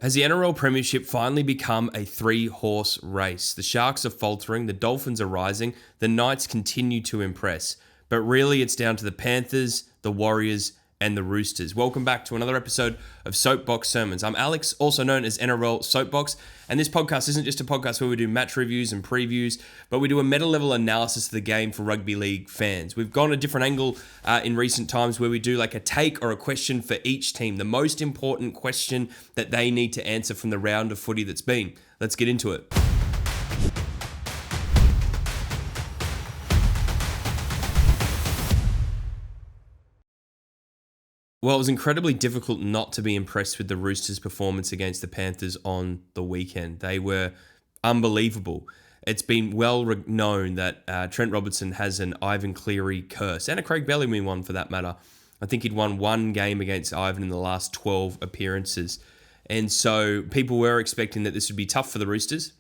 Has the NRL Premiership finally become a three-horse race? The Sharks are faltering, the Dolphins are rising, the Knights continue to impress. But really, it's down to the Panthers, the Warriors, and the Roosters. Welcome back to another episode of Soapbox Sermons. I'm Alex, also known as NRL Soapbox, and this podcast isn't just a podcast where we do match reviews and previews, but we do a meta-level analysis of the game for rugby league fans. We've gone a different angle in recent times where we do like a take or a question for each team, the most important question that they need to answer from the round of footy that's been. Let's get into it. Well, it was incredibly difficult not to be impressed with the Roosters' performance against the Panthers on the weekend. They were unbelievable. It's been well known that Trent Robertson has an Ivan Cleary curse, and a Craig Bellamy one for that matter. I think he'd won one game against Ivan in the last 12 appearances. And so people were expecting that this would be tough for the Roosters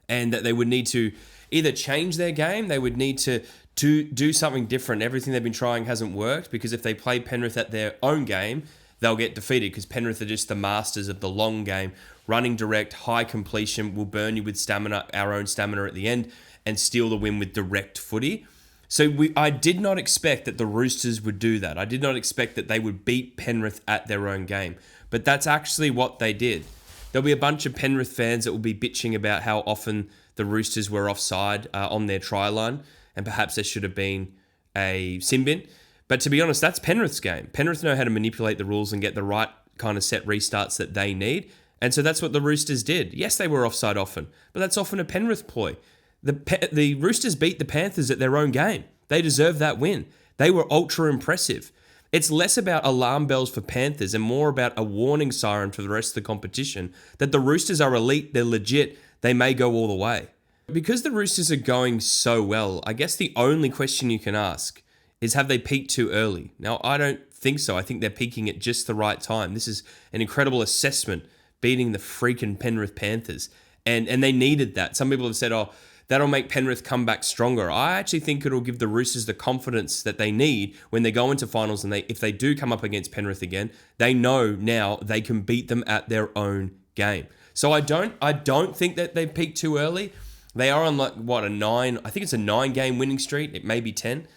and that they would need to either change their game, they would need to do something different. Everything they've been trying hasn't worked, because if they play Penrith at their own game, they'll get defeated, because Penrith are just the masters of the long game. Running direct, high completion, will burn you with stamina, our own stamina at the end, and steal the win with direct footy. So I did not expect that the Roosters would do that. I did not expect that they would beat Penrith at their own game. But that's actually what they did. There'll be a bunch of Penrith fans that will be bitching about how often the Roosters were offside on their try line, and perhaps there should have been a sin bin. But to be honest, that's Penrith's game. Penrith know how to manipulate the rules and get the right kind of set restarts that they need. And so that's what the Roosters did. Yes, they were offside often, but that's often a Penrith ploy. The Roosters beat the Panthers at their own game. They deserve that win. They were ultra impressive. It's less about alarm bells for Panthers and more about a warning siren for the rest of the competition that the Roosters are elite, they're legit, they may go all the way. Because the Roosters are going so well, I guess the only question you can ask is, have they peaked too early? Now, I don't think so. I think they're peaking at just the right time. This is an incredible assessment, beating the freaking Penrith Panthers. And they needed that. Some people have said, oh, that'll make Penrith come back stronger. I actually think it'll give the Roosters the confidence that they need when they go into finals, and if they do come up against Penrith again, they know now they can beat them at their own game. So I don't think that they peaked too early. They are on I think it's a 9-game winning streak. It may be 10.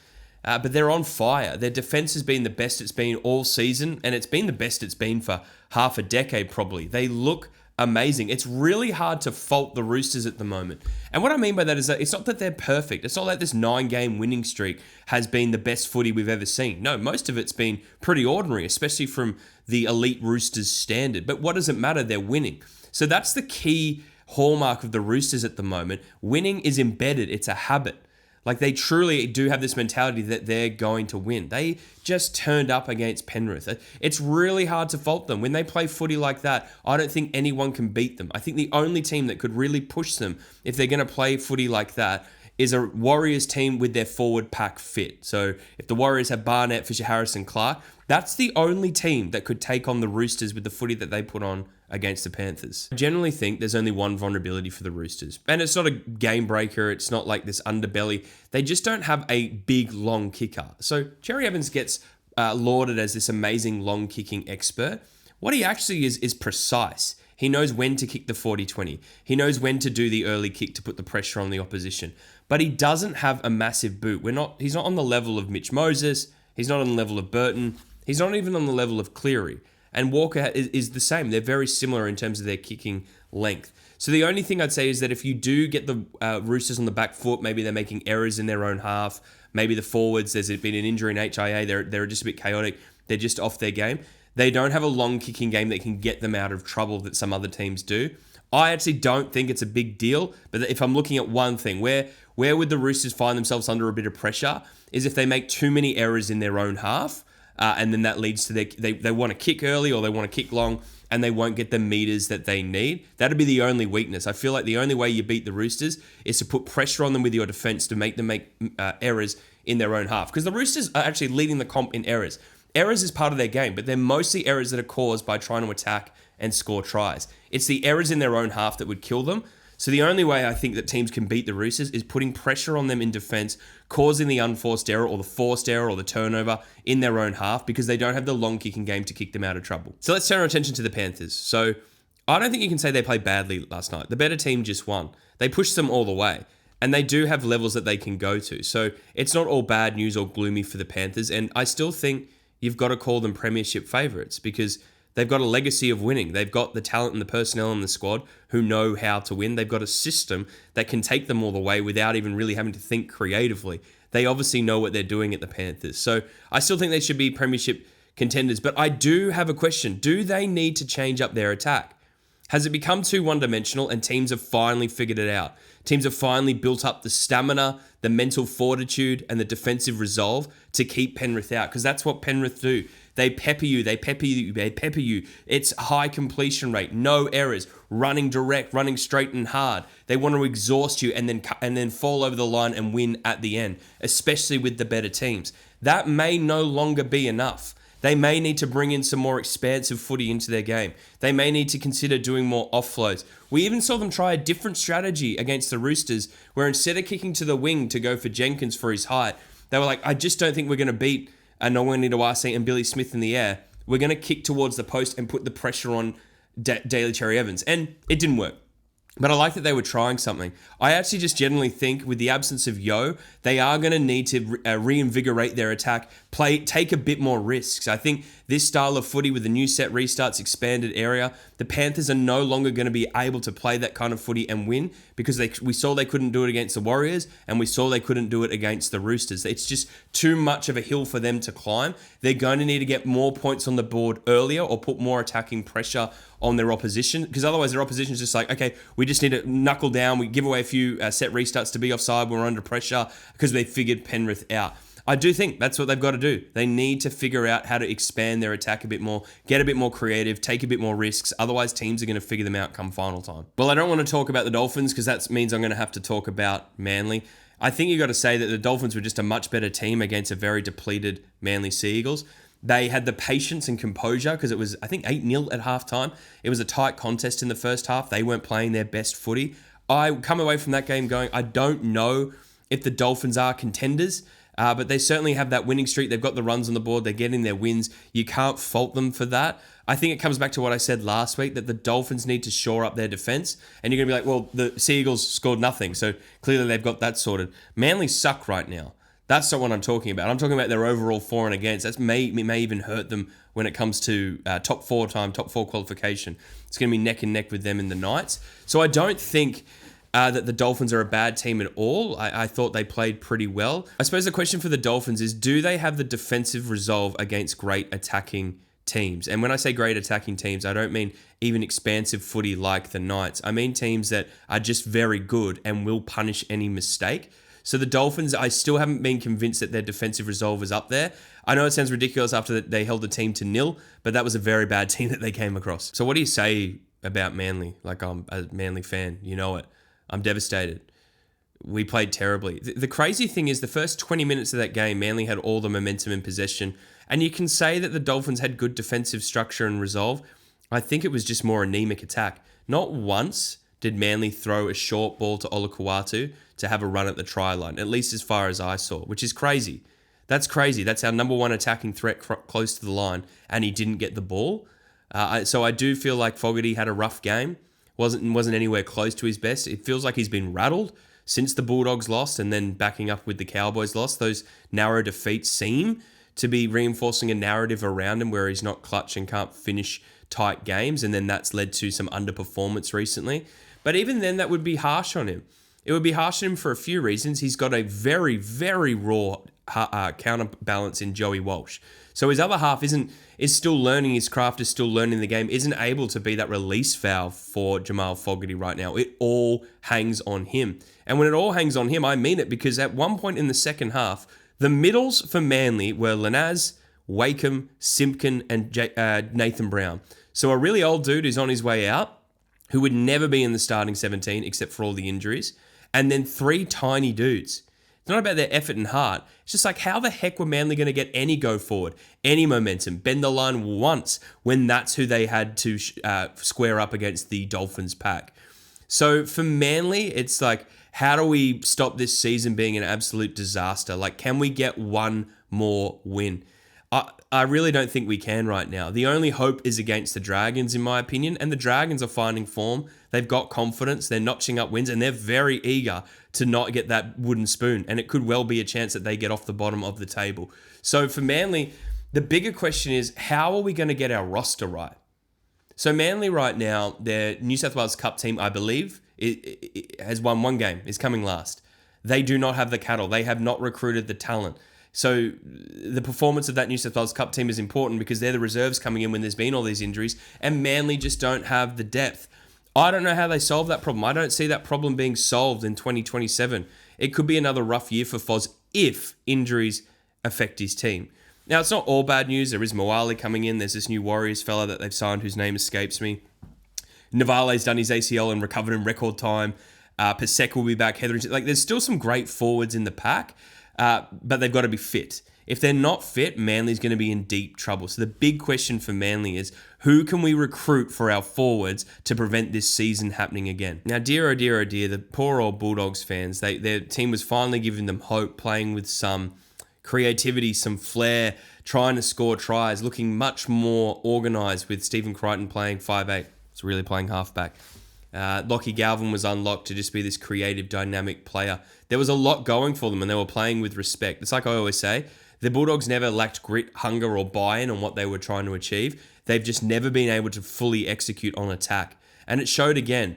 But they're on fire. Their defense has been the best it's been all season, and it's been the best it's been for half a decade probably. They look amazing. It's really hard to fault the Roosters at the moment. And what I mean by that is that it's not that they're perfect. It's not like this 9-game winning streak has been the best footy we've ever seen. No, most of it's been pretty ordinary, especially from the elite Roosters standard. But what does it matter? They're winning. So that's the key hallmark of the Roosters at the moment. Winning is embedded. It's a habit. Like, they truly do have this mentality that they're going to win. They just turned up against Penrith. It's really hard to fault them. When they play footy like that, I don't think anyone can beat them. I think the only team that could really push them, if they're going to play footy like that, is a Warriors team with their forward pack fit. So if the Warriors have Barnett, Fisher Harris, and Clark, that's the only team that could take on the Roosters with the footy that they put on against the Panthers. I generally think there's only one vulnerability for the Roosters. And it's not a game breaker. It's not like this underbelly. They just don't have a big, long kicker. So Cherry Evans gets lauded as this amazing long kicking expert. What he actually is precise. He knows when to kick the 40-20. He knows when to do the early kick to put the pressure on the opposition. But he doesn't have a massive boot. He's not on the level of Mitch Moses. He's not on the level of Burton. He's not even on the level of Cleary. And Walker is the same. They're very similar in terms of their kicking length. So the only thing I'd say is that if you do get the Roosters on the back foot, maybe they're making errors in their own half. Maybe the forwards, there's been an injury in HIA. They're just a bit chaotic. They're just off their game. They don't have a long kicking game that can get them out of trouble that some other teams do. I actually don't think it's a big deal. But if I'm looking at one thing, where would the Roosters find themselves under a bit of pressure is if they make too many errors in their own half. And then that leads to they want to kick early or they want to kick long, and they won't get the meters that they need. That'd be the only weakness. I feel like the only way you beat the Roosters is to put pressure on them with your defense to make them make errors in their own half. Because the Roosters are actually leading the comp in errors. Errors is part of their game, but they're mostly errors that are caused by trying to attack and score tries. It's the errors in their own half that would kill them. So the only way I think that teams can beat the Roosters is putting pressure on them in defense, causing the unforced error or the forced error or the turnover in their own half, because they don't have the long kicking game to kick them out of trouble. So let's turn our attention to the Panthers. So I don't think you can say they played badly last night. The better team just won. They pushed them all the way. And they do have levels that they can go to. So it's not all bad news or gloomy for the Panthers. And I still think you've got to call them Premiership favourites because they've got a legacy of winning. They've got the talent and the personnel in the squad who know how to win. They've got a system that can take them all the way without even really having to think creatively. They obviously know what they're doing at the Panthers. So I still think they should be Premiership contenders. But I do have a question. Do they need to change up their attack? Has it become too one-dimensional and teams have finally figured it out? Teams have finally built up the stamina, the mental fortitude, and the defensive resolve to keep Penrith out because that's what Penrith do. They pepper you, they pepper you, they pepper you. It's high completion rate, no errors, running direct, running straight and hard. They want to exhaust you and then fall over the line and win at the end, especially with the better teams. That may no longer be enough. They may need to bring in some more expansive footy into their game. They may need to consider doing more offloads. We even saw them try a different strategy against the Roosters, where instead of kicking to the wing to go for Jenkins for his height, they were like, I just don't think we're going to beat Nowani Dawasi and Billy Smith in the air. We're going to kick towards the post and put the pressure on Daly Cherry Evans. And it didn't work. But I like that they were trying something. I actually just generally think with the absence of Yo, they are going to need to reinvigorate their attack, take a bit more risks. I think this style of footy with the new set restarts, expanded area, the Panthers are no longer going to be able to play that kind of footy and win because we saw they couldn't do it against the Warriors and we saw they couldn't do it against the Roosters. It's just too much of a hill for them to climb. They're going to need to get more points on the board earlier or put more attacking pressure on their opposition because otherwise their opposition is just like, okay, we just need to knuckle down. We give away a few set restarts to be offside. We're under pressure because they figured Penrith out. I do think that's what they've got to do. They need to figure out how to expand their attack a bit more, get a bit more creative, take a bit more risks. Otherwise, teams are going to figure them out come final time. Well, I don't want to talk about the Dolphins because that means I'm going to have to talk about Manly. I think you've got to say that the Dolphins were just a much better team against a very depleted Manly Sea Eagles. They had the patience and composure because it was, I think, 8-0 at halftime. It was a tight contest in the first half. They weren't playing their best footy. I come away from that game going, I don't know if the Dolphins are contenders, but they certainly have that winning streak. They've got the runs on the board. They're getting their wins. You can't fault them for that. I think it comes back to what I said last week, that the Dolphins need to shore up their defense. And you're going to be like, well, the Sea Eagles scored nothing, so clearly they've got that sorted. Manly suck right now. That's not what I'm talking about. I'm talking about their overall for and against. That may even hurt them when it comes to top four qualification. It's going to be neck and neck with them in the Knights. So I don't think that the Dolphins are a bad team at all. I thought they played pretty well. I suppose the question for the Dolphins is, do they have the defensive resolve against great attacking teams? And when I say great attacking teams, I don't mean even expansive footy like the Knights. I mean teams that are just very good and will punish any mistake. So the Dolphins, I still haven't been convinced that their defensive resolve is up there. I know it sounds ridiculous after they held the team to 0, but that was a very bad team that they came across. So what do you say about Manly? Like, I'm a Manly fan, you know it. I'm devastated. We played terribly. The crazy thing is the first 20 minutes of that game, Manly had all the momentum and possession. And you can say that the Dolphins had good defensive structure and resolve. I think it was just more anemic attack. Not once did Manly throw a short ball to Olakau'atu to have a run at the try line, at least as far as I saw, which is crazy. That's crazy. That's our number one attacking threat close to the line, and he didn't get the ball. So I do feel like Fogarty had a rough game. Wasn't anywhere close to his best. It feels like he's been rattled since the Bulldogs lost and then backing up with the Cowboys lost. Those narrow defeats seem to be reinforcing a narrative around him where he's not clutch and can't finish tight games, and then that's led to some underperformance recently. But even then, that would be harsh on him. It would be harsh on him for a few reasons. He's got a very, very raw counterbalance in Joey Walsh. So his other half is still learning his craft, is still learning the game, isn't able to be that release valve for Jamal Fogarty right now. It all hangs on him. And when it all hangs on him, I mean it, because at one point in the second half, the middles for Manly were Lanaz, Wakeham, Simpkin, and Nathan Brown. So a really old dude who's on his way out, who would never be in the starting 17 except for all the injuries, and then 3 tiny dudes. It's not about their effort and heart. It's just like, how the heck were Manly going to get any go forward, any momentum, bend the line once when that's who they had to square up against the Dolphins pack? So for Manly, it's like, how do we stop this season being an absolute disaster? Like, can we get one more win? I really don't think we can right now. The only hope is against the Dragons, in my opinion, and the Dragons are finding form. They've got confidence, they're notching up wins, and they're very eager to not get that wooden spoon, and it could well be a chance that they get off the bottom of the table. So for Manly, the bigger question is, how are we going to get our roster right? So Manly right now, their New South Wales Cup team, I believe, it has won one game, is coming last. They do not have the cattle. They have not recruited the talent. So the performance of that New South Wales Cup team is important because they're the reserves coming in when there's been all these injuries, and Manly just don't have the depth. I don't know how they solve that problem. I don't see that problem being solved in 2027. It could be another rough year for Foz if injuries affect his team. Now, it's not all bad news. There is Moali coming in. There's this new Warriors fella that they've signed whose name escapes me. Navale's done his ACL and recovered in record time. Pasek will be back. There's still some great forwards in the pack, but they've got to be fit. If they're not fit, Manly's going to be in deep trouble. So the big question for Manly is, who can we recruit for our forwards to prevent this season happening again? Now, dear, oh dear, oh dear, the poor old Bulldogs fans, their team was finally giving them hope, playing with some creativity, some flair, trying to score tries, looking much more organised with Stephen Crichton playing 5'8". It's really playing halfback. Lockie Galvin was unlocked to just be this creative, dynamic player. There was a lot going for them and they were playing with respect. It's like I always say, the Bulldogs never lacked grit, hunger or buy-in on what they were trying to achieve. They've just never been able to fully execute on attack. And it showed again.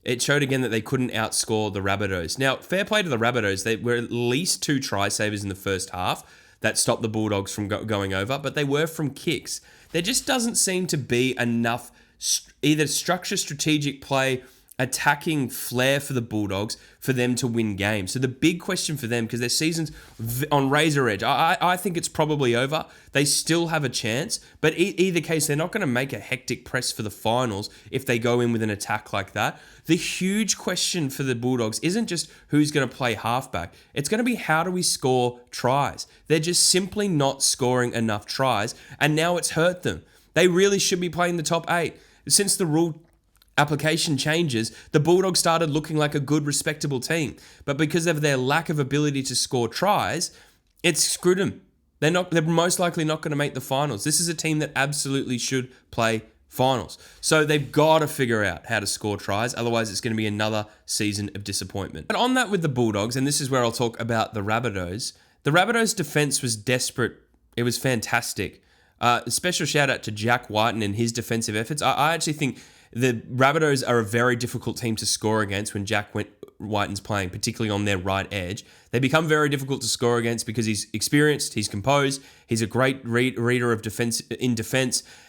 It showed again that they couldn't outscore the Rabbitohs. Now, fair play to the Rabbitohs. They were at least 2 try savers in the first half that stopped the Bulldogs from going over, but they were from kicks. There just doesn't seem to be enough either structure, strategic play, attacking flair for the Bulldogs for them to win games. So the big question for them, because their season's on razor edge, I think it's probably over. They still have a chance, but either case, they're not going to make a hectic press for the finals if they go in with an attack like that. The huge question for the Bulldogs isn't just who's going to play halfback. It's going to be how do we score tries. They're just simply not scoring enough tries, and now it's hurt them. They really should be playing the top 8. Since the rule application changes, the Bulldogs started looking like a good, respectable team. But because of their lack of ability to score tries, it's screwed them. They're most likely not going to make the finals. This is a team that absolutely should play finals. So they've got to figure out how to score tries. Otherwise, it's going to be another season of disappointment. But on that with the Bulldogs, and this is where I'll talk about the Rabbitohs. The Rabbitohs' defense was desperate. It was fantastic. A special shout out to Jack Whiten and his defensive efforts. I actually think the Rabbitohs are a very difficult team to score against when Jack Whiten's playing, particularly on their right edge. They become very difficult to score against because he's experienced, he's composed, he's a great reader of defense,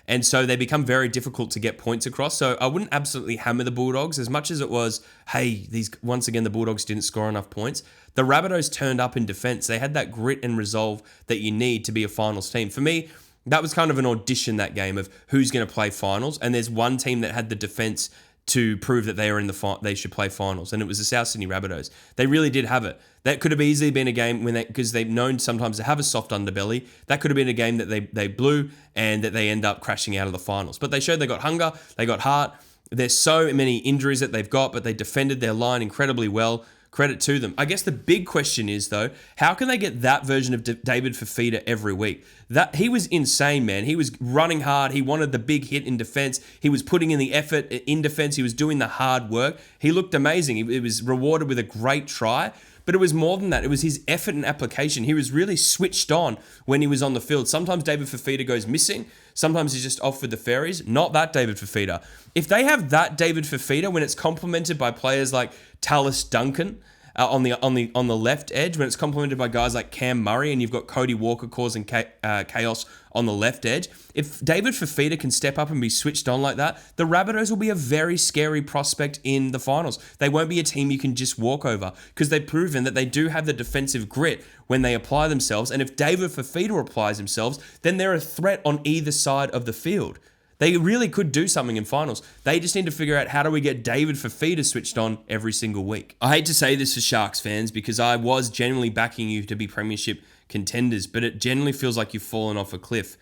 and so they become very difficult to get points across. So I wouldn't absolutely hammer the Bulldogs as much as it was, hey, once again, the Bulldogs didn't score enough points. The Rabbitohs turned up in defense. They had that grit and resolve that you need to be a finals team. For me, that was kind of an audition, that game, of who's going to play finals. And there's one team that had the defense to prove that they are they should play finals, and it was the South Sydney Rabbitohs. They really did have it. That could have easily been a game because they've known sometimes to have a soft underbelly. That could have been a game that they blew and that they end up crashing out of the finals. But they showed they got hunger, they got heart. There's so many injuries that they've got, but they defended their line incredibly well. Credit to them. I guess the big question is, though, how can they get that version of David Fifita every week? That he was insane, man. He was running hard. He wanted the big hit in defense. He was putting in the effort in defense. He was doing the hard work. He looked amazing. He was rewarded with a great try. But it was more than that. It was his effort and application. He was really switched on when he was on the field. Sometimes David Fifita goes missing. Sometimes he's just off with the fairies. Not that David Fifita. If they have that David Fifita when it's complemented by players like Tallis Duncan on the left edge, when it's complemented by guys like Cam Murray, and you've got Cody Walker causing chaos on the left edge, if David Fifita can step up and be switched on like that, the Rabbitohs will be a very scary prospect in the finals. They won't be a team you can just walk over because they've proven that they do have the defensive grit when they apply themselves. And if David Fifita applies themselves, then they're a threat on either side of the field. They really could do something in finals. They just need to figure out how do we get David Fifita switched on every single week. I hate to say this for Sharks fans because I was genuinely backing you to be premiership contenders, but it generally feels like you've fallen off a cliff.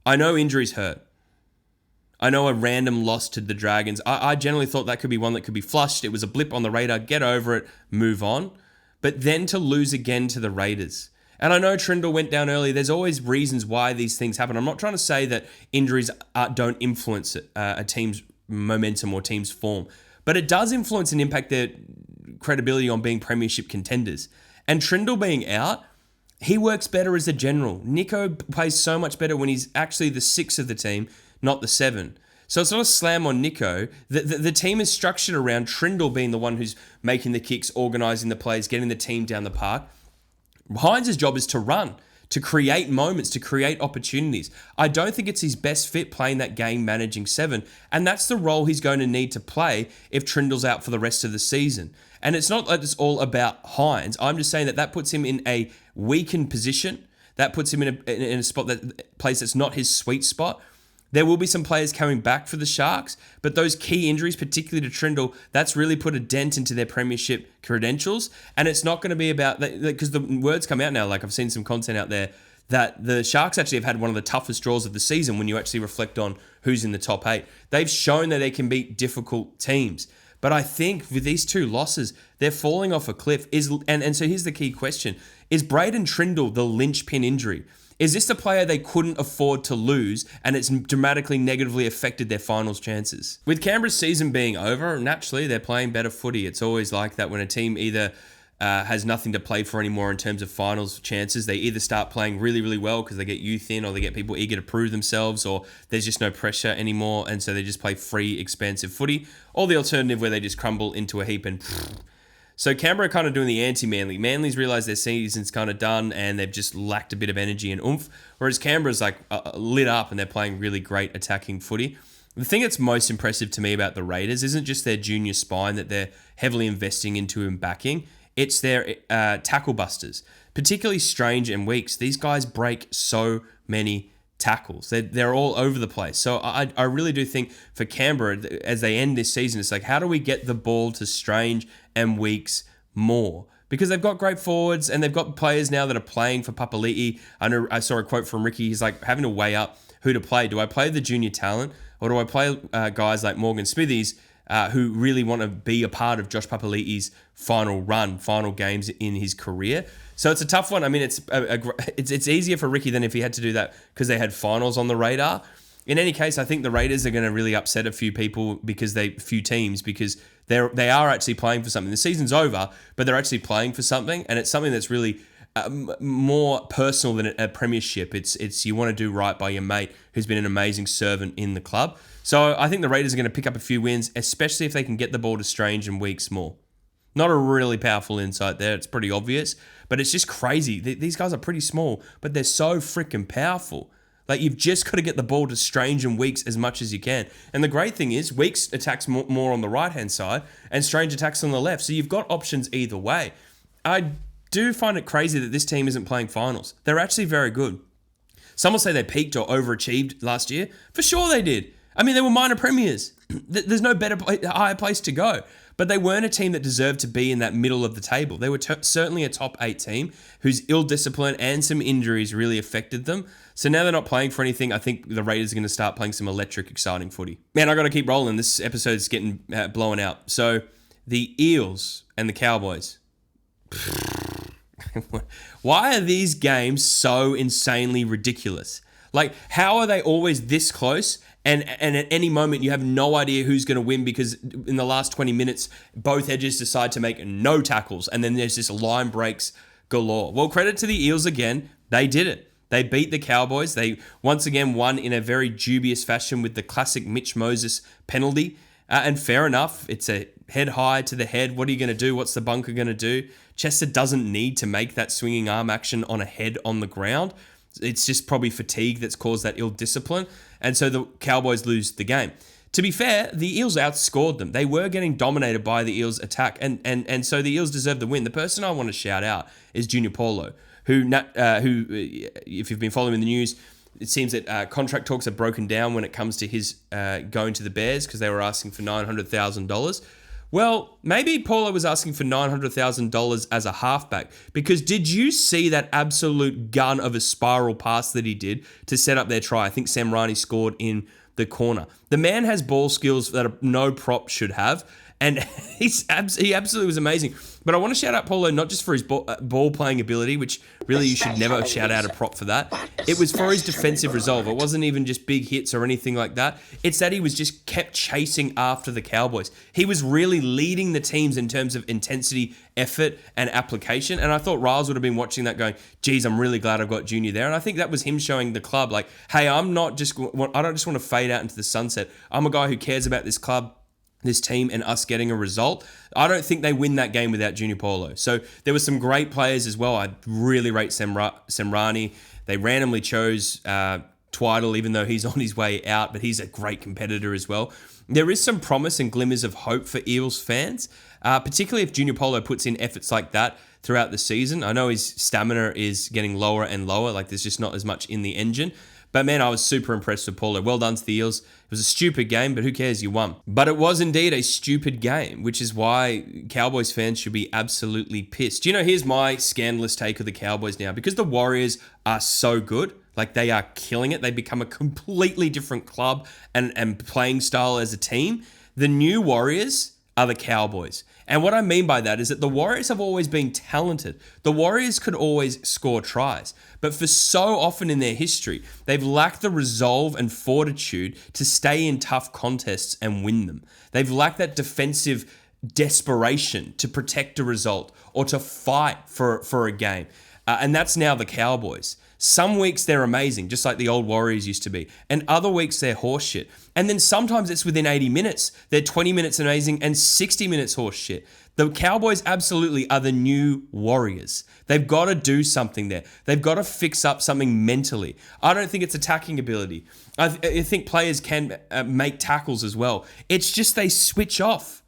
I know injuries hurt. I know a random loss to the Dragons. I generally thought that could be one that could be flushed. It was a blip on the radar. Get over it. Move on. But then to lose again to the Raiders. And I know Trindle went down early. There's always reasons why these things happen. I'm not trying to say that injuries don't influence a team's momentum or team's form, but it does influence and impact their credibility on being premiership contenders. And Trindle being out, he works better as a general. Nico plays so much better when he's actually the 6 of the team, not the 7. So it's not a slam on Nico. The team is structured around Trindle being the one who's making the kicks, organising the plays, getting the team down the park. Hines' job is to run, to create moments, to create opportunities. I don't think it's his best fit playing that game managing 7, and that's the role he's going to need to play if Trindle's out for the rest of the season. And it's not that it's all about Hines. I'm just saying that puts him in a weakened position. That puts him in a spot, that place that's not his sweet spot. There will be some players coming back for the Sharks, but those key injuries, particularly to Trindle, that's really put a dent into their premiership credentials. And it's not going to be about that, because the words come out now, like I've seen some content out there, that the Sharks actually have had one of the toughest draws of the season when you actually reflect on who's in the top 8. They've shown that they can beat difficult teams. But I think with these 2 losses, they're falling off a cliff. And so here's the key question. Is Braden Trindle the linchpin injury? Is this the player they couldn't afford to lose, and it's dramatically negatively affected their finals chances? With Canberra's season being over, naturally, they're playing better footy. It's always like that when a team either has nothing to play for anymore in terms of finals chances. They either start playing really, really well because they get youth in, or they get people eager to prove themselves, or there's just no pressure anymore, and so they just play free, expansive footy. Or the alternative where they just crumble into a heap and... So Canberra are kind of doing the anti-Manly. Manly's realised their season's kind of done and they've just lacked a bit of energy and oomph, whereas Canberra's like lit up and they're playing really great attacking footy. The thing that's most impressive to me about the Raiders isn't just their junior spine that they're heavily investing into and backing. It's their tackle busters, particularly Strange and Weeks. These guys break so many tackles. They're all over the place. So I really do think for Canberra, as they end this season, it's like, how do we get the ball to Strange and Weeks more? Because they've got great forwards and they've got players now that are playing for Papali'i. I know I saw a quote from Ricky. He's like having to weigh up who to play. Do I play the junior talent, or do I play guys like Morgan Smithies who really want to be a part of Josh Papali'i's final games in his career? So it's a tough one. I mean, it's easier for Ricky than if he had to do that because they had finals on the radar. In any case, I think the Raiders are going to really upset a few people because few teams because they are actually playing for something. The season's over, but they're actually playing for something, and it's something that's really more personal than a premiership. It's you want to do right by your mate who's been an amazing servant in the club. So I think the Raiders are going to pick up a few wins, especially if they can get the ball to Strange and Weeks more. Not a really powerful insight there. It's pretty obvious, but it's just crazy. These guys are pretty small, but they're so freaking powerful. Like, you've just got to get the ball to Strange and Weeks as much as you can. And the great thing is, Weeks attacks more on the right-hand side, and Strange attacks on the left. So you've got options either way. I do find it crazy that this team isn't playing finals. They're actually very good. Some will say they peaked or overachieved last year. For sure they did. I mean, they were minor premiers. There's no higher place to go. But they weren't a team that deserved to be in that middle of the table. They were certainly a top 8 team whose ill discipline and some injuries really affected them. So now they're not playing for anything. I think the Raiders are going to start playing some electric, exciting footy. Man, I got to keep rolling. This episode's getting blown out. So the Eels and the Cowboys. Why are these games so insanely ridiculous? Like, how are they always this close? And at any moment, you have no idea who's going to win because in the last 20 minutes, both edges decide to make no tackles. And then there's this line breaks galore. Well, credit to the Eels again. They did it. They beat the Cowboys. They once again won in a very dubious fashion with the classic Mitch Moses penalty. And fair enough. It's a head high to the head. What are you going to do? What's the bunker going to do? Chester doesn't need to make that swinging arm action on a head on the ground. It's just probably fatigue that's caused that ill discipline. And so the Cowboys lose the game. To be fair, the Eels outscored them. They were getting dominated by the Eels' attack. And so the Eels deserve the win. The person I want to shout out is Junior Paulo, who if you've been following the news, it seems that contract talks are broken down when it comes to his going to the Bears because they were asking for $900,000. Well, maybe Paulo was asking for $900,000 as a halfback, because did you see that absolute gun of a spiral pass that he did to set up their try? I think Sam Rani scored in the corner. The man has ball skills that no prop should have, and he absolutely was amazing. But I want to shout out Paulo not just for his ball playing ability, which really you should never shout out a prop for that. It was for his defensive resolve. It wasn't even just big hits or anything like that. It's that he was just kept chasing after the Cowboys. He was really leading the teams in terms of intensity, effort, and application. And I thought Riles would have been watching that going, geez, I'm really glad I've got Junior there. And I think that was him showing the club like, hey, I don't just want to fade out into the sunset. I'm a guy who cares about this club, this team, and us getting a result. I don't think they win that game without Junior Paulo. So there were some great players as well. I really rate Semrani. They randomly chose Twiddle, even though he's on his way out, but he's a great competitor as well. There is some promise and glimmers of hope for Eels fans, particularly if Junior Paulo puts in efforts like that throughout the season. I know his stamina is getting lower and lower, like there's just not as much in the engine. But man, I was super impressed with Paulo. Well done to the Eels. It was a stupid game, but who cares? You won. But it was indeed a stupid game, which is why Cowboys fans should be absolutely pissed. You know, here's my scandalous take of the Cowboys now. Because the Warriors are so good, like they are killing it. They become a completely different club and playing style as a team. The new Warriors are the Cowboys. And what I mean by that is that the Warriors have always been talented. The Warriors could always score tries. But for so often in their history, they've lacked the resolve and fortitude to stay in tough contests and win them. They've lacked that defensive desperation to protect a result or to fight for a game. And that's now the Cowboys. Some weeks they're amazing, just like the old Warriors used to be. And other weeks they're horseshit. And then sometimes it's within 80 minutes. They're 20 minutes amazing and 60 minutes horseshit. The Cowboys absolutely are the new Warriors. They've got to do something there. They've got to fix up something mentally. I don't think it's attacking ability. I think players can make tackles as well. It's just they switch off.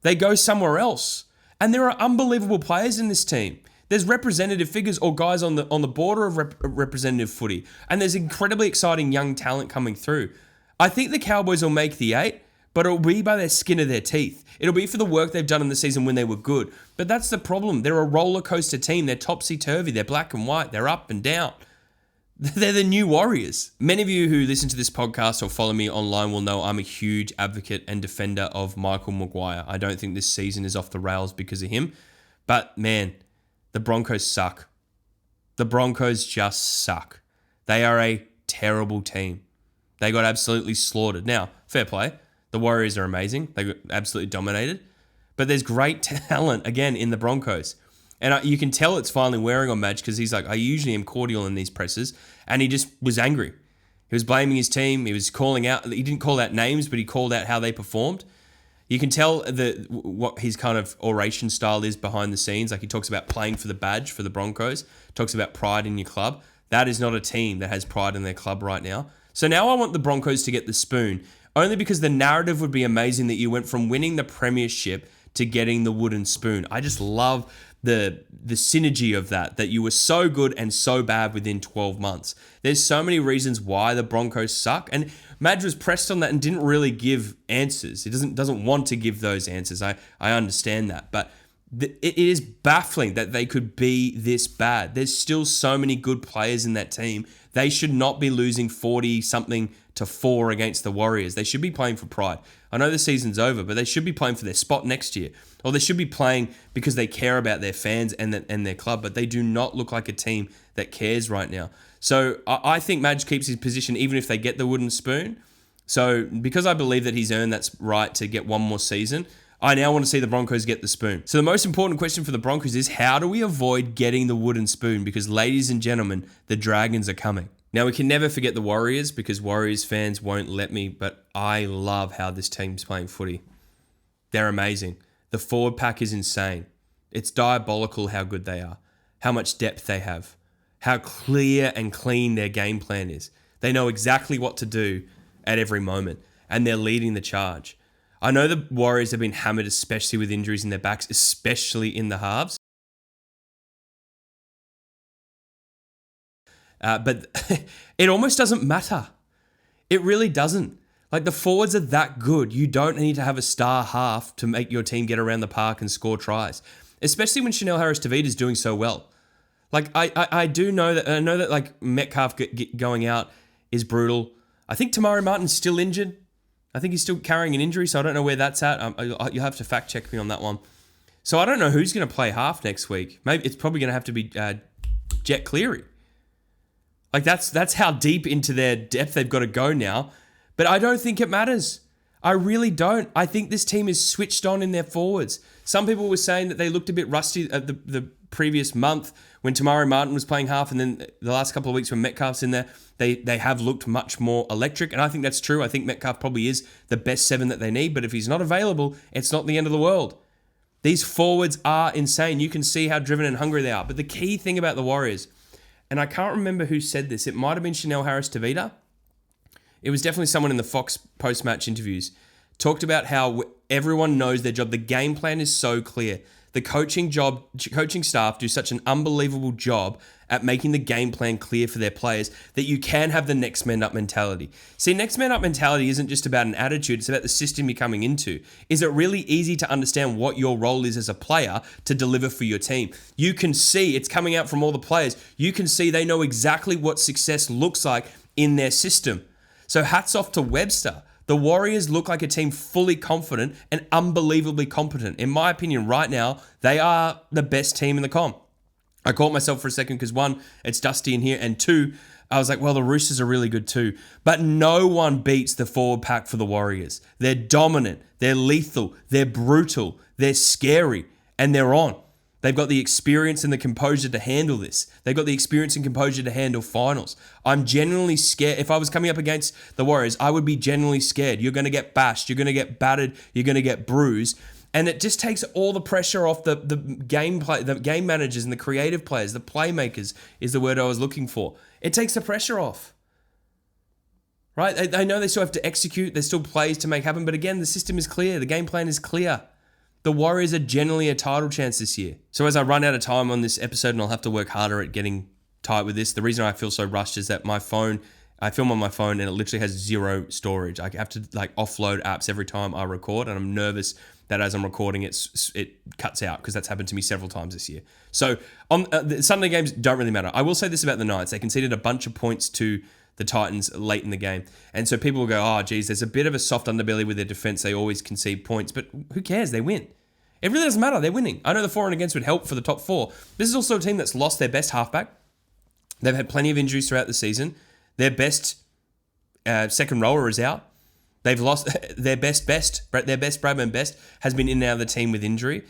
They go somewhere else. And there are unbelievable players in this team. There's representative figures or guys on the border of representative footy. And there's incredibly exciting young talent coming through. I think the Cowboys will make the 8, but it'll be by their skin of their teeth. It'll be for the work they've done in the season when they were good. But that's the problem. They're a roller coaster team. They're topsy-turvy. They're black and white. They're up and down. They're the new Warriors. Many of you who listen to this podcast or follow me online will know I'm a huge advocate and defender of Michael Maguire. I don't think this season is off the rails because of him. But man, the Broncos suck. The Broncos just suck. They are a terrible team. They got absolutely slaughtered. Now, fair play. The Warriors are amazing. They got absolutely dominated. But there's great talent, again, in the Broncos. And you can tell it's finally wearing on Madge because he's like, I usually am cordial in these presses. And he just was angry. He was blaming his team. He was calling out. He didn't call out names, but he called out how they performed. You can tell what his kind of oration style is behind the scenes. Like he talks about playing for the badge for the Broncos, talks about pride in your club. That is not a team that has pride in their club right now. So now I want the Broncos to get the spoon, only because the narrative would be amazing that you went from winning the Premiership to getting the wooden spoon. I just love the synergy of that you were so good and so bad within 12 months. There's so many reasons why the Broncos suck, and Madge was pressed on that and didn't really give answers. He doesn't want to give those answers. I understand that, but it is baffling that they could be this bad. There's still so many good players in that team. They should not be losing 40-something to 4 against the Warriors. They should be playing for pride. I know the season's over, but they should be playing for their spot next year. Or they should be playing because they care about their fans and their club, but they do not look like a team that cares right now. So I think Madge keeps his position even if they get the wooden spoon. So because I believe that he's earned that right to get one more season, I now want to see the Broncos get the spoon. So the most important question for the Broncos is, how do we avoid getting the wooden spoon? Because ladies and gentlemen, the Dragons are coming. Now, we can never forget the Warriors because Warriors fans won't let me, but I love how this team's playing footy. They're amazing. The forward pack is insane. It's diabolical how good they are, how much depth they have, how clear and clean their game plan is. They know exactly what to do at every moment, and they're leading the charge. I know the Warriors have been hammered, especially with injuries in their backs, especially in the halves. But it almost doesn't matter. It really doesn't. Like, the forwards are that good. You don't need to have a star half to make your team get around the park and score tries, especially when Chanel Harris-Tavita is doing so well. Like, I do know that, I know that like Metcalf going out is brutal. I think Tamari Martin's still injured. I think he's still carrying an injury, so I don't know where that's at. You'll have to fact check me on that one. So I don't know who's going to play half next week. Maybe it's probably going to have to be Jet Cleary. Like that's how deep into their depth they've got to go now. But I don't think it matters. I really don't. I think this team is switched on in their forwards. Some people were saying that they looked a bit rusty at the previous month when Tamari Martin was playing half, and then the last couple of weeks when Metcalf's in there, they have looked much more electric, and I think that's true. I think Metcalf probably is the best 7 that they need, but if he's not available, it's not the end of the world. These forwards are insane. You can see how driven and hungry they are. But the key thing about the Warriors, and I can't remember who said this, it might have been Chanel Harris-Tavita. It was definitely someone in the Fox post-match interviews, talked about how everyone knows their job. The game plan is so clear. The coaching staff do such an unbelievable job at making the game plan clear for their players that you can have the next man up mentality. See, next man up mentality isn't just about an attitude, it's about the system you're coming into. Is it really easy to understand what your role is as a player to deliver for your team? You can see it's coming out from all the players. You can see they know exactly what success looks like in their system. So hats off to Webster. The Warriors look like a team fully confident and unbelievably competent. In my opinion, right now, they are the best team in the comp. I caught myself for a second because 1, it's dusty in here, and 2, I was like, well, the Roosters are really good too. But no one beats the forward pack for the Warriors. They're dominant, they're lethal, they're brutal, they're scary, and they're on. They've got the experience and the composure to handle this. They've got the experience and composure to handle finals. I'm genuinely scared. If I was coming up against the Warriors, I would be genuinely scared. You're going to get bashed. You're going to get battered. You're going to get bruised. And it just takes all the pressure off the game managers and the creative players. The playmakers is the word I was looking for. It takes the pressure off. Right? They know they still have to execute. There's still plays to make happen. But again, the system is clear. The game plan is clear. The Warriors are generally a title chance this year. So as I run out of time on this episode, and I'll have to work harder at getting tight with this, the reason I feel so rushed is that I film on my phone and it literally has 0 storage. I have to offload apps every time I record, and I'm nervous that as I'm recording it cuts out, because that's happened to me several times this year. So on the Sunday games don't really matter. I will say this about the Knights. They conceded a bunch of points to the Titans late in the game. And so people will go, oh, geez, there's a bit of a soft underbelly with their defense. They always concede points, but who cares? They win. It really doesn't matter. They're winning. I know the for and against would help for the top 4. This is also a team that's lost their best halfback. They've had plenty of injuries throughout the season. Their best second rower is out. They've lost their best Bradman Best has been in and out of the team with injury.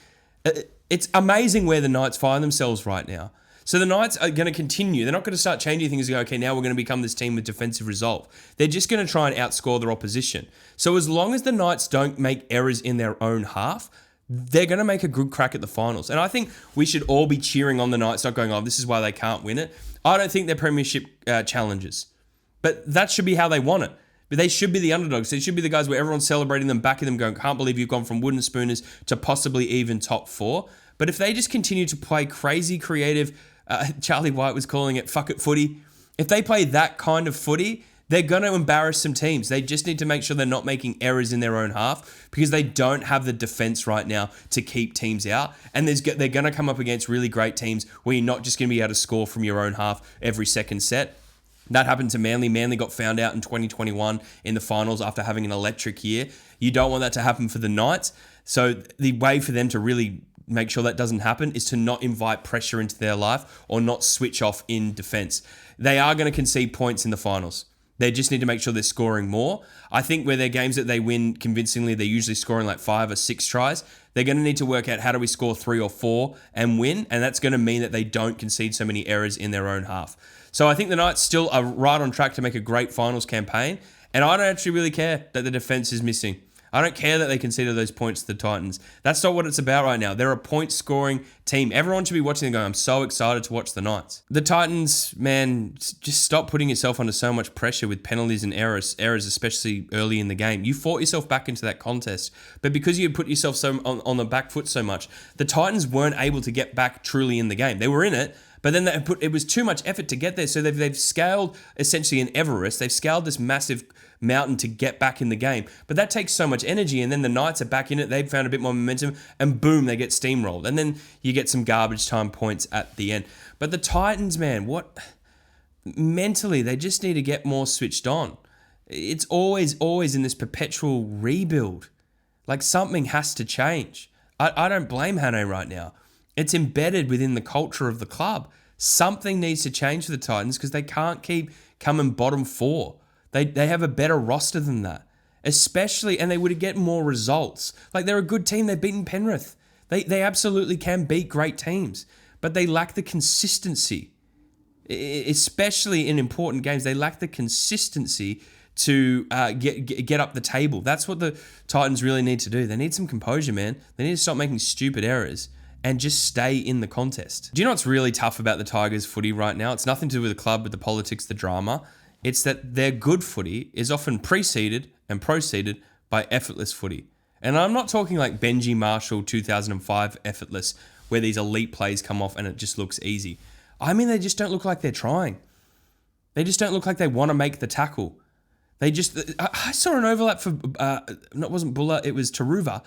It's amazing where the Knights find themselves right now. So the Knights are going to continue. They're not going to start changing things and go, okay, now we're going to become this team with defensive resolve. They're just going to try and outscore their opposition. So as long as the Knights don't make errors in their own half, they're going to make a good crack at the finals. And I think we should all be cheering on the Knights, not going, oh, this is why they can't win it. I don't think they're Premiership challengers. But that should be how they want it. But they should be the underdogs. They should be the guys where everyone's celebrating them, backing them, going, can't believe you've gone from wooden spooners to possibly even top 4. But if they just continue to play crazy, creative, Charlie White was calling it fuck it footy. If they play that kind of footy, they're going to embarrass some teams. They just need to make sure they're not making errors in their own half, because they don't have the defense right now to keep teams out. And they're going to come up against really great teams where you're not just going to be able to score from your own half every second set. That happened to Manly. Manly got found out in 2021 in the finals after having an electric year. You don't want that to happen for the Knights. So the way for them to really make sure that doesn't happen is to not invite pressure into their life or not switch off in defense. They are going to concede points in the finals. They just need to make sure they're scoring more. I think where their games that they win convincingly, they're usually scoring like 5 or 6 tries. They're going to need to work out how do we score 3 or 4 and win. And that's going to mean that they don't concede so many errors in their own half. So I think the Knights still are right on track to make a great finals campaign. And I don't actually really care that the defense is missing. I don't care that they conceded those points to the Titans. That's not what it's about right now. They're a point-scoring team. Everyone should be watching and going, I'm so excited to watch the Knights. The Titans, man, just stop putting yourself under so much pressure with penalties and errors, especially early in the game. You fought yourself back into that contest, but because you put yourself so on the back foot so much, the Titans weren't able to get back truly in the game. They were in it, but then it was too much effort to get there. So they've scaled essentially an Everest. They've scaled this massive mountain to get back in the game. But that takes so much energy, and then the Knights are back in it. They've found a bit more momentum, and boom, they get steamrolled. And then you get some garbage time points at the end. But the Titans, man, mentally, they just need to get more switched on. It's always in this perpetual rebuild. Like, something has to change. I don't blame Hannay right now. It's embedded within the culture of the club. Something needs to change for the Titans because they can't keep coming bottom 4. They have a better roster than that. Especially, and they would get more results. Like, they're a good team. They've beaten Penrith. They absolutely can beat great teams. But they lack the consistency. Especially in important games, they lack the consistency to get up the table. That's what the Titans really need to do. They need some composure, man. They need to stop making stupid errors and just stay in the contest. Do you know what's really tough about the Tigers footy right now? It's nothing to do with the club, with the politics, the drama. It's that their good footy is often preceded and proceeded by effortless footy. And I'm not talking like Benji Marshall 2005 effortless, where these elite plays come off and it just looks easy. I mean, they just don't look like they're trying. They just don't look like they want to make the tackle. They just... I saw an overlap for... it wasn't Buller, it was Taruva.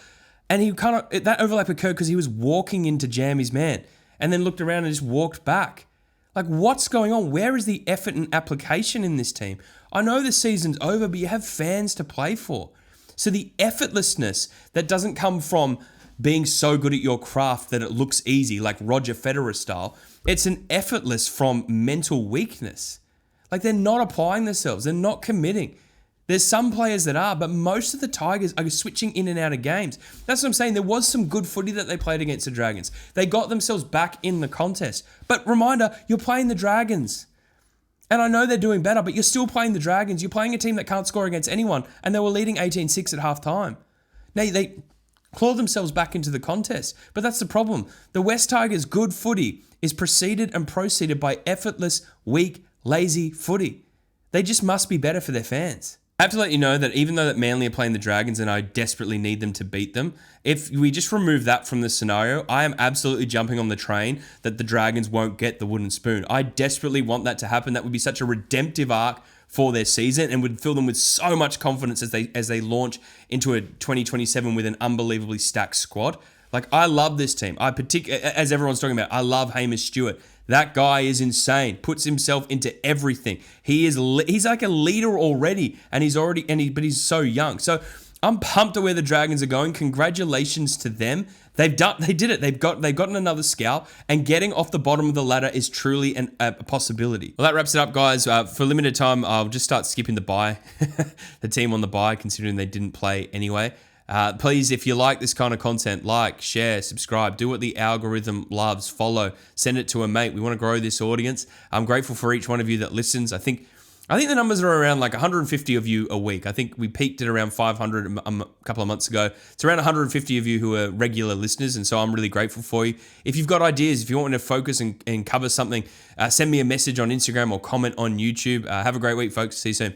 And he kind of... That overlap occurred because he was walking into jam his man and then looked around and just walked back. Like, what's going on? Where is the effort and application in this team? I know the season's over, but you have fans to play for. So the effortlessness that doesn't come from being so good at your craft that it looks easy, like Roger Federer style, it's an effortless from mental weakness. Like, they're not applying themselves. They're not committing. There's some players that are, but most of the Tigers are switching in and out of games. That's what I'm saying. There was some good footy that they played against the Dragons. They got themselves back in the contest. But reminder, you're playing the Dragons. And I know they're doing better, but you're still playing the Dragons. You're playing a team that can't score against anyone, and they were leading 18-6 at halftime. Now, they claw themselves back into the contest. But that's the problem. The West Tigers' good footy is preceded and proceeded by effortless, weak, lazy footy. They just must be better for their fans. I have to let you know that even though that Manly are playing the Dragons and I desperately need them to beat them, if we just remove that from the scenario, I am absolutely jumping on the train that the Dragons won't get the wooden spoon. I desperately want that to happen. That would be such a redemptive arc for their season and would fill them with so much confidence as they launch into a 2027 with an unbelievably stacked squad. Like, I love this team. As everyone's talking about, I love Hamish Stewart. That guy is insane. Puts himself into everything. He's like a leader already, but he's so young. So I'm pumped at where the Dragons are going. Congratulations to them. They did it. They've gotten another scalp, and getting off the bottom of the ladder is truly a possibility. Well, that wraps it up, guys. For limited time, I'll just start skipping the bye, the team on the bye, considering they didn't play anyway. Please, if you like this kind of content, like, share, subscribe, do what the algorithm loves, follow, send it to a mate. We want to grow this audience. I'm grateful for each one of you that listens. I think the numbers are around like 150 of you a week. I think we peaked at around 500 a couple of months ago. It's around 150 of you who are regular listeners, and so I'm really grateful for you. If you've got ideas, if you want me to focus and cover something, send me a message on Instagram or comment on YouTube. Have a great week, folks. See you soon.